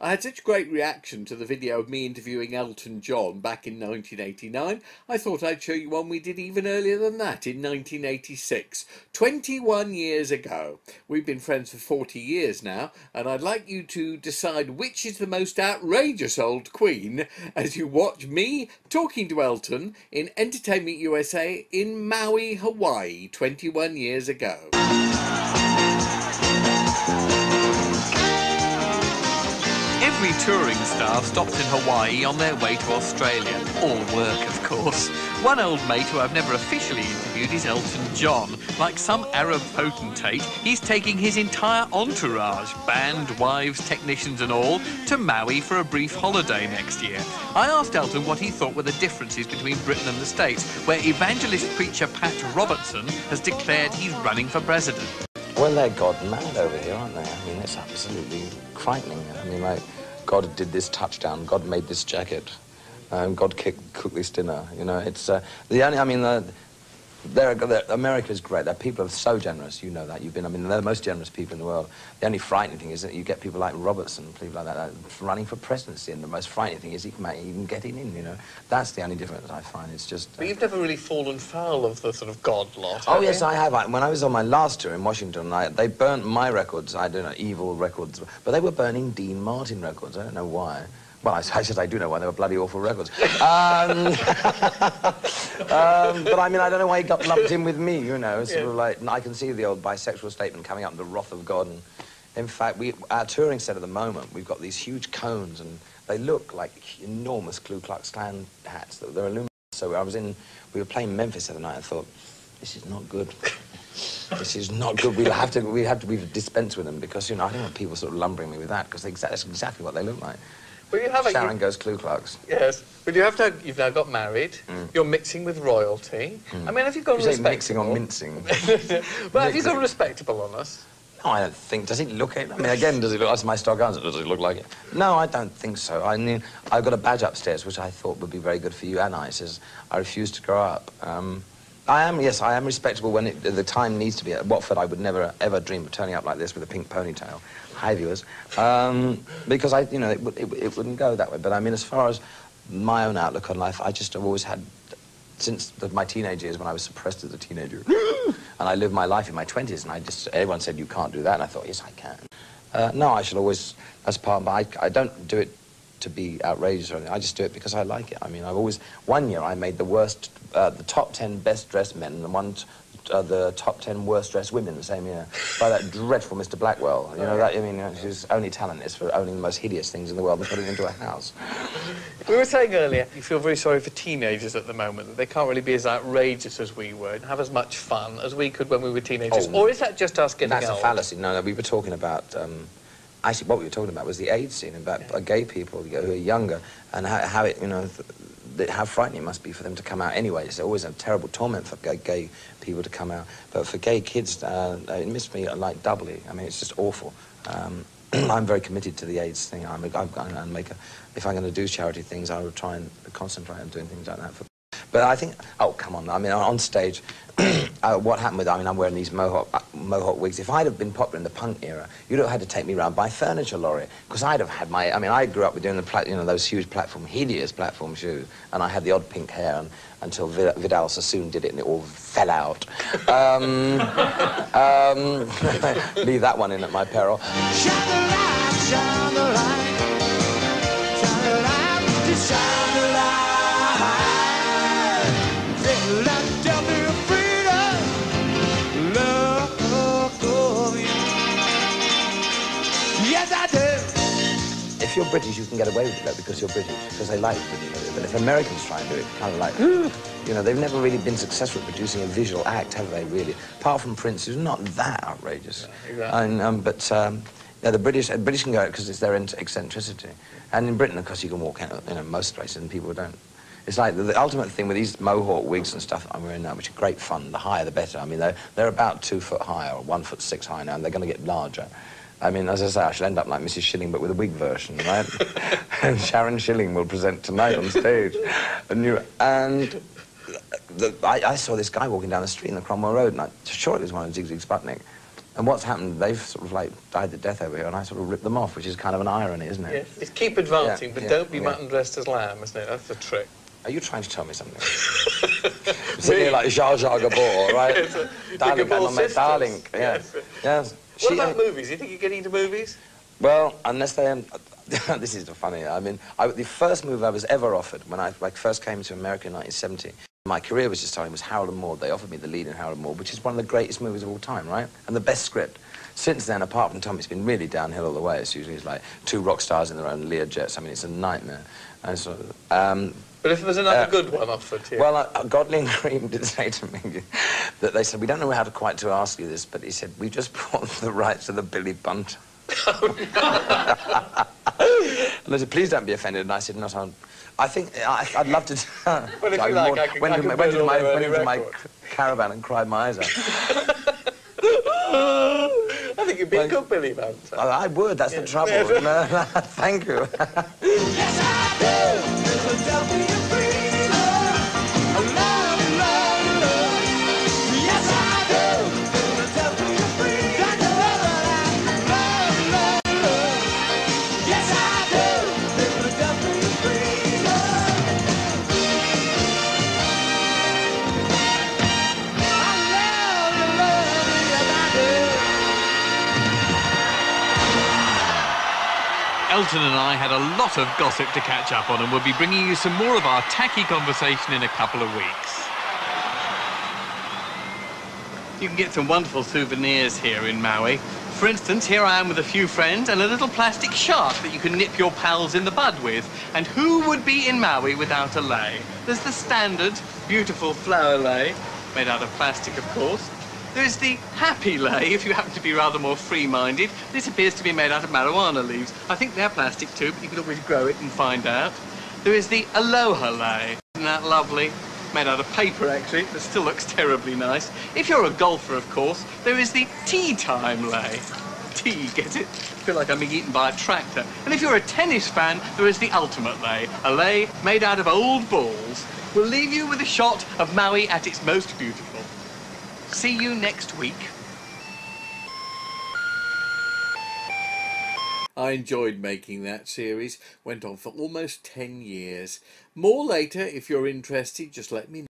I had such a great reaction to the video of me interviewing Elton John back in 1989, I thought I'd show you one we did even earlier than that, in 1986, 21 years ago. We've been friends for 40 years now, and I'd like you to decide which is the most outrageous old queen as you watch me talking to Elton in Entertainment USA in Maui, Hawaii, 21 years ago. Every touring star stops in Hawaii on their way to Australia. All work, of course. One old mate who I've never officially interviewed is Elton John. Like some Arab potentate, he's taking his entire entourage, band, wives, technicians and all, to Maui for a brief holiday next year. I asked Elton what he thought were the differences between Britain and the States, where evangelist preacher Pat Robertson has declared he's running for president. Well, they're god mad over here, aren't they? I mean, it's absolutely frightening. I mean, like, God did this touchdown, God made this jacket, God cooked this dinner, you know, it's, America's great. People are so generous, you know that. They're the most generous people in the world. The only frightening thing is that you get people like Robertson, people like that, running for presidency, and the most frightening thing is he can even get in, you know. That's the only difference I find. It's just... But you've never really fallen foul of the sort of God lot, Oh, yes, I have. When I was on my last tour in Washington, they burnt my records, I don't know, evil records, but they were burning Dean Martin records. I don't know why. Well, I do know why. They were bloody awful records. But I mean, I don't know why he got lumped in with me, you know. It's sort of like, I can see the old bisexual statement coming up, the wrath of God. And in fact, our touring set at the moment, we've got these huge cones, and they look like enormous Ku Klux Klan hats. They're aluminum. So we were playing Memphis the other night, and I thought, this is not good. This is not good. We've dispensed with them because, you know, I don't want people sort of lumbering me with that because that's exactly what they look like. Well, you have Sharon goes Ku Klux. Yes, but you've now got married. You're mixing with royalty. I mean, have you gone respectable? Mixing or mincing? Well, have you gone respectable on us? No, I don't think. Does it look it? I mean, again, does it look? That's my stock answer. Does it look like it? No, I don't think so. I mean, I've got a badge upstairs, which I thought would be very good for you and I. It says, I refuse to grow up. I am respectable when the time needs to be. At Watford, I would never, ever dream of turning up like this with a pink ponytail. Hi, viewers. Because it wouldn't go that way. But I mean, as far as my own outlook on life, I just have always had, since my teenage years when I was suppressed as a teenager, and I lived my life in my 20s, and everyone said, you can't do that, and I thought, yes, I can. No, I should always, as part of I don't do it to be outrageous or anything. I just do it because I like it. I mean, one year I made the top 10 best dressed men and the top 10 worst dressed women the same year by that dreadful Mr. Blackwell. You know, that, I mean, his only talent is for owning the most hideous things in the world and putting it into a house. We were saying earlier, you feel very sorry for teenagers at the moment, that they can't really be as outrageous as we were and have as much fun as we could when we were teenagers. Or is that just us getting old? That's a fallacy. No, we were talking about... Actually, what we were talking about was the AIDS scene, about gay people who are younger, and how it, you know, how frightening it must be for them to come out anyway. It's always a terrible torment for gay people to come out. But for gay kids, it missed me like doubly. I mean, it's just awful. I'm very committed to the AIDS thing. If I'm going to do charity things, I would try and concentrate on doing things like that. But I think, oh, come on, I mean, on stage, what happened with, I'm wearing these mohawk wigs. If I'd have been popular in the punk era, you'd have had to take me around by furniture lorry, because I'd have had I grew up with doing those huge hideous platform shoes, and I had the odd pink hair until Vidal Sassoon did it, and it all fell out. Leave that one in at my peril. Shine the light, shine the light, shine the light, shine the light. If you're British, you can get away with it, though, because you're British, because they like British. But if Americans try and do it, kind of like, you know, they've never really been successful at producing a visual act, have they, really? Apart from Prince, who's not that outrageous. Yeah, exactly. Yeah, the British can go out because it's their eccentricity. And in Britain, of course, you can walk out, most places, and people don't. It's like the ultimate thing with these mohawk wigs and stuff that I'm wearing now, which are great fun. The higher, the better. I mean, they're about 2 foot high or 1'6" high now, and they're going to get larger. I mean, as I say, I shall end up like Mrs. Schilling, but with a wig version, right? And Sharon Schilling will present tonight on stage. I saw this guy walking down the street in the Cromwell Road, and I'm sure it was one of Zig Sputnik. And what's happened, they've sort of like died the death over here, and I sort of ripped them off, which is kind of an irony, isn't it? Yes. It's keep advancing, Yeah, but yeah, don't be yeah. mutton dressed as lamb, isn't it? That's the trick. Are you trying to tell me something? Sitting here like Jar Jar Gabor, right? Yes, Darling, Gabor I'm my sisters. darling. Yeah. Yes. Yes. What about movies? Do you think you're getting into movies? Well, unless they... this is funny. I mean, the first movie I was ever offered when I first came to America in 1970, my career was just starting, was Harold and Maude. They offered me the lead in Harold and Maude, which is one of the greatest movies of all time, right? And the best script. Since then, apart from Tom, it's been really downhill all the way. It's usually like two rock stars in their own Lear jets. I mean, it's a nightmare. And so, but if there was another good one offered to you? Well, Godling Green did say to me that they said, we don't know how to quite to ask you this, but he said, we just bought the rights to the Billy Bunt. And they said, please don't be offended. And I said, not on... I think I'd love to... Well, if you like, I went can into my caravan and cried my eyes out. I think you'd be a good Billy Bunt. I would, that's the trouble. No, thank you. Yes, I do. Philadelphia freedom. I love, love, love. Yes, I do. Philadelphia freedom. Love, love, love. Yes, I do. Philadelphia freedom. I love, yes, I do. Elton and I had a lot of gossip to catch up on, and we'll be bringing you some more of our tacky conversation in a couple of weeks. You can get some wonderful souvenirs here in Maui. For instance, here I am with a few friends and a little plastic shark that you can nip your pals in the bud with. And who would be in Maui without a lei? There's the standard beautiful flower lei, made out of plastic, of course. There's the happy lei, if you happen to be rather more free-minded. This appears to be made out of marijuana leaves. I think they're plastic too, but you can always grow it and find out. There is the aloha lei. Isn't that lovely? Made out of paper, actually, but still looks terribly nice. If you're a golfer, of course, there is the tea time lei. Tea, get it? I feel like I'm being eaten by a tractor. And if you're a tennis fan, there is the ultimate lei. A lei made out of old balls. We'll leave you with a shot of Maui at its most beautiful. See you next week. I enjoyed making that series. Went on for almost 10 years. More later. If you're interested, just let me know.